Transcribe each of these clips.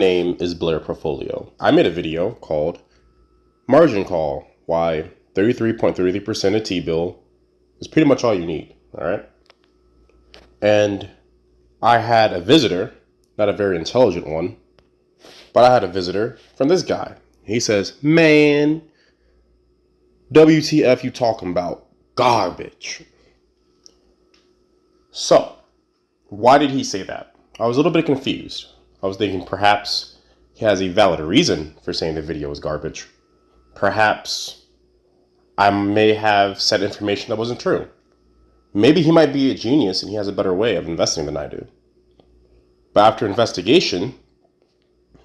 Name is Blair Portfolio. I made a video called Margin Call, why 33.33% of T-bill is pretty much all you need, all right? And I had a visitor, not a very intelligent one, but I had a visitor from this guy. He says, man, WTF you talking about? Garbage. So, why did he say that? I was a little bit confused. I was thinking perhaps he has a valid reason for saying the video is garbage. Perhaps I may have said information that wasn't true. Maybe he might be a genius and he has a better way of investing than I do. But after investigation,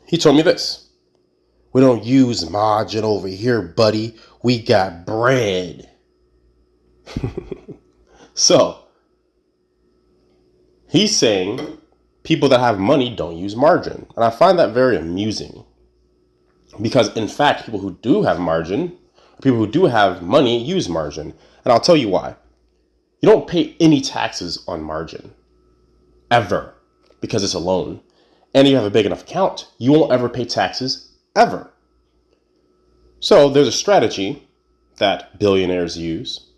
he told me this. We don't use margin over here, buddy. We got bread. So, he's saying people that have money don't use margin. And I find that very amusing. Because in fact, people who do have margin, people who do have money use margin. And I'll tell you why. You don't pay any taxes on margin. Ever. Because it's a loan. And you have a big enough account, you won't ever pay taxes, ever. So there's a strategy that billionaires use.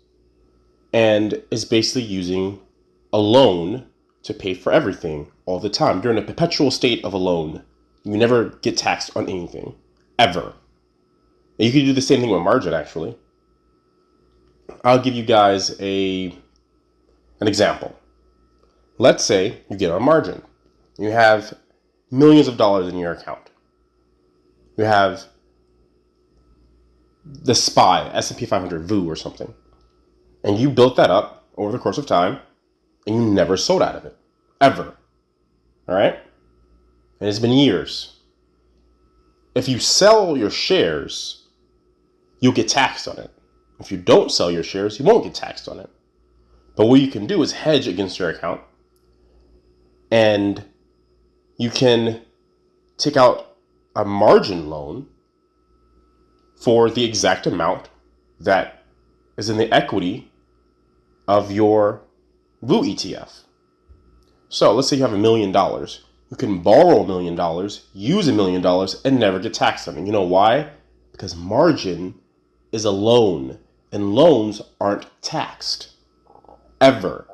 And it's basically using a loan to pay for everything all the time. You're in a perpetual state of a loan. You never get taxed on anything, ever. And you can do the same thing with margin, actually. I'll give you guys an example. Let's say you get on margin. You have millions of dollars in your account. You have the SPY, S&P 500 VOO or something. And you built that up over the course of time, and you never sold out of it, ever. All right? And it's been years. If you sell your shares, you'll get taxed on it. If you don't sell your shares, you won't get taxed on it. But what you can do is hedge against your account, and you can take out a margin loan for the exact amount that is in the equity of your VOO ETF. So let's say you have $1 million. You can borrow $1 million, use $1 million, and never get taxed on it. You know why? Because margin is a loan, and loans aren't taxed, ever.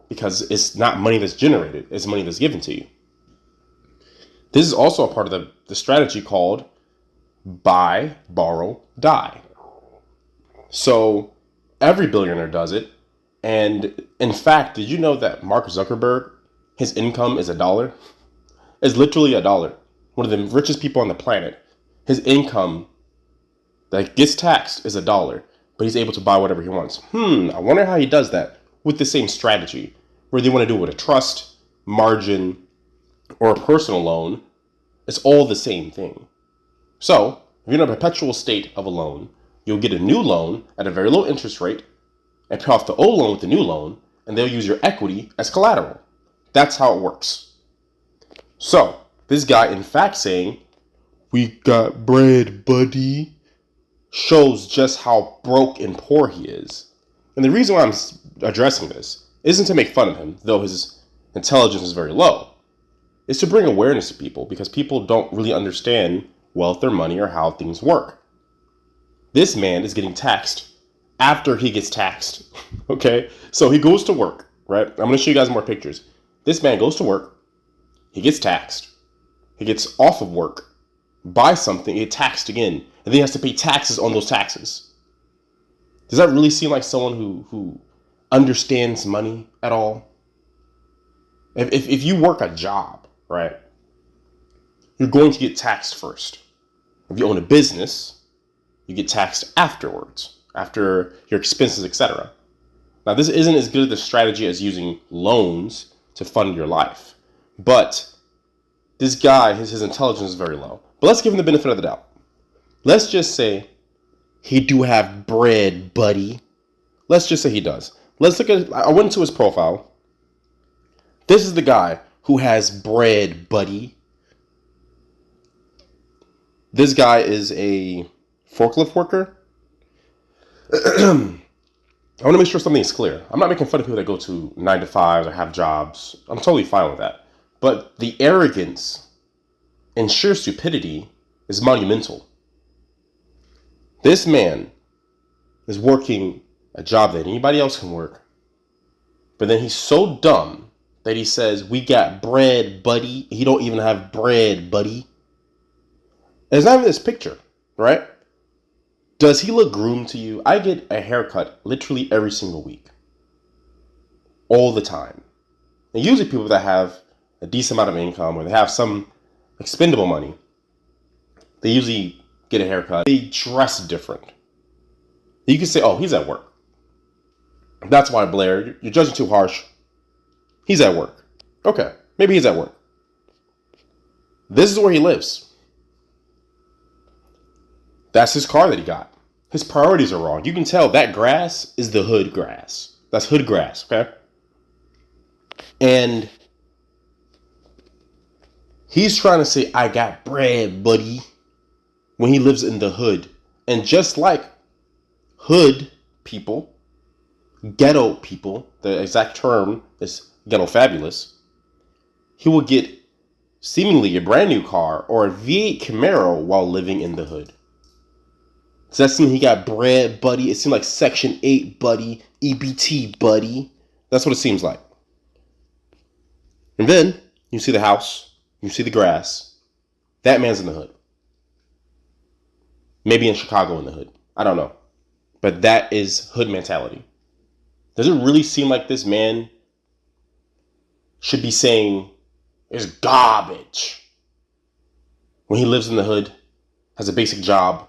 Because it's not money that's generated, it's money that's given to you. This is also a part of the strategy called buy, borrow, die. So every billionaire does it. And in fact, did you know that Mark Zuckerberg, his income is $1? It's literally $1. One of the richest people on the planet. His income that gets taxed is $1, but he's able to buy whatever he wants. I wonder how he does that with the same strategy, where they want to do it with a trust, margin, or a personal loan. It's all the same thing. So if you're in a perpetual state of a loan, you'll get a new loan at a very low interest rate and pay off the old loan with the new loan, and they'll use your equity as collateral. That's how it works. So this guy, in fact, saying, we got bread, buddy, shows just how broke and poor he is. And the reason why I'm addressing this isn't to make fun of him, though his intelligence is very low. It's to bring awareness to people, because people don't really understand wealth or money or how things work. This man is getting taxed after he gets taxed. Okay? So he goes to work, right? I'm going to show you guys more pictures. This man goes to work. He gets taxed. He gets off of work, buys something, he gets taxed again, and then he has to pay taxes on those taxes. Does that really seem like someone who understands money at all? If you work a job, right, you're going to get taxed first. If you own a business, you get taxed afterwards, after your expenses, etc. Now, this isn't as good of a strategy as using loans to fund your life. But this guy, his intelligence is very low. But let's give him the benefit of the doubt. Let's just say he do have bread, buddy. Let's just say he does. Let's look at, I went into his profile. This is the guy who has bread, buddy. This guy is a forklift worker. I want to make sure something is clear. I'm not making fun of people that go to 9 to 5s or have jobs. I'm totally fine with that. But the arrogance and sheer stupidity is monumental. This man is working a job that anybody else can work, but then he's so dumb that he says, "We got bread, buddy." He don't even have bread, buddy. It's not even this picture, right? Does he look groomed to you? I get a haircut literally every single week. All the time. And usually people that have a decent amount of income or they have some expendable money, they usually get a haircut. They dress different. You can say, oh, he's at work. That's why, Blair, you're judging too harsh. He's at work. Okay, maybe he's at work. This is where he lives. That's his car that he got. His priorities are wrong. You can tell that grass is the hood grass. That's hood grass, okay? And he's trying to say, I got bread, buddy, when he lives in the hood. And just like hood people, ghetto people, the exact term is ghetto fabulous, he will get seemingly a brand new car or a V8 Camaro while living in the hood. Does that seem he got bread, buddy? It seemed like Section 8, buddy, EBT, buddy. That's what it seems like. And then you see the house, you see the grass. That man's in the hood. Maybe in Chicago in the hood. I don't know. But that is hood mentality. Does it really seem like this man should be saying it's garbage when he lives in the hood, has a basic job,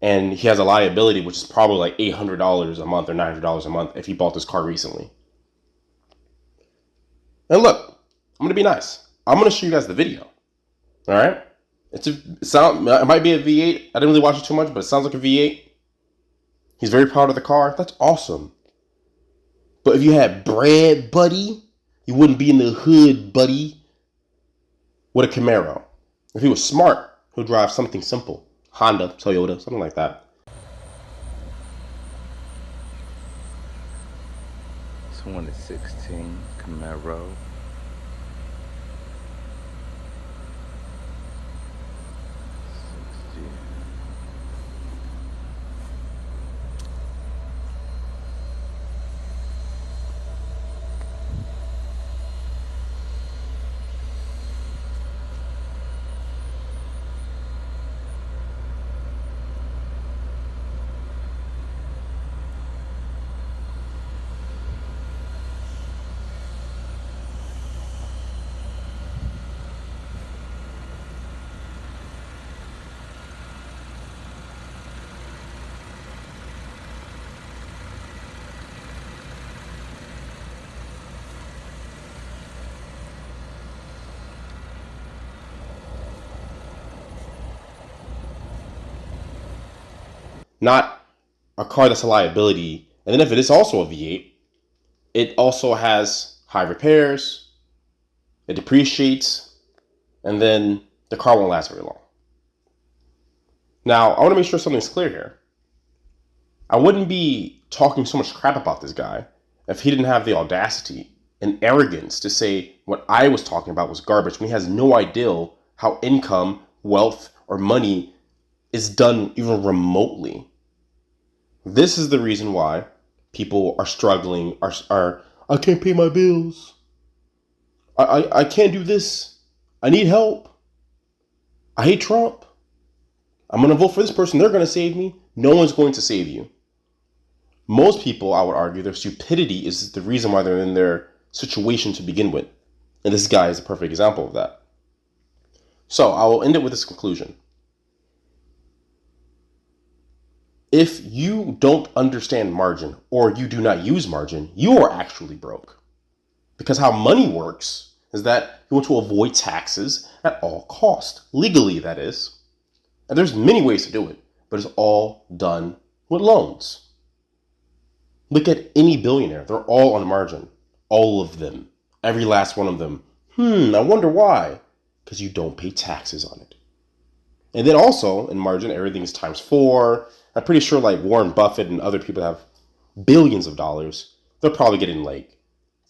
and he has a liability which is probably like $800 a month or $900 a month if he bought this car recently? And look, I'm going to be nice. I'm going to show you guys the video. All right? It might be a V8. I didn't really watch it too much, but it sounds like a V8. He's very proud of the car. That's awesome. But if you had bread, buddy, you wouldn't be in the hood, buddy, with a Camaro. If he was smart, he'll drive something simple. Honda, Toyota, something like that. This one is 16 Camaro. Not a car that's a liability. And then if it is also a V8, it also has high repairs, it depreciates, and then the car won't last very long. Now, I want to make sure something's clear here. I wouldn't be talking so much crap about this guy if he didn't have the audacity and arrogance to say what I was talking about was garbage when he has no idea how income, wealth, or money is done even remotely. This is the reason why people are struggling, are I can't pay my bills. I can't do this. I need help. I hate Trump. I'm going to vote for this person. They're going to save me. No one's going to save you. Most people, I would argue, their stupidity is the reason why they're in their situation to begin with. And this guy is a perfect example of that. So I will end it with this conclusion. If you don't understand margin or you do not use margin, you are actually broke. Because how money works is that you want to avoid taxes at all cost. Legally, that is. And there's many ways to do it, but it's all done with loans. Look at any billionaire. They're all on margin. All of them. Every last one of them. I wonder why. Because you don't pay taxes on it. And then also, in margin, everything is times 4. I'm pretty sure like Warren Buffett and other people have billions of dollars. They're probably getting like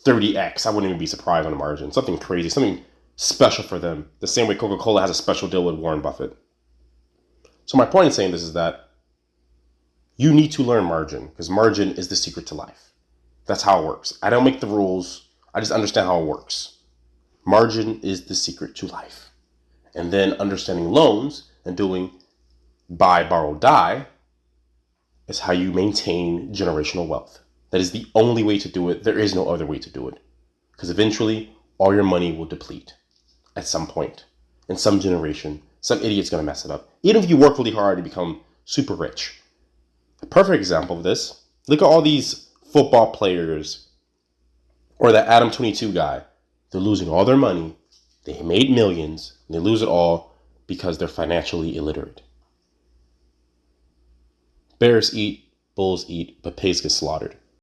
30x. I wouldn't even be surprised on the margin. Something crazy. Something special for them, the same way Coca-Cola has a special deal with Warren Buffett. So my point in saying this is that you need to learn margin, because margin is the secret to life. That's how it works. I don't make the rules. I just understand how it works. Margin is the secret to life. And then understanding loans and doing buy, borrow, die is how you maintain generational wealth. That is the only way to do it. There is no other way to do it. Because eventually, all your money will deplete at some point. In some generation, some idiot's going to mess it up. Even if you work really hard to become super rich. A perfect example of this, look at all these football players or that Adam 22 guy. They're losing all their money. They made millions, and they lose it all because they're financially illiterate. Bears eat, bulls eat, but pigs get slaughtered.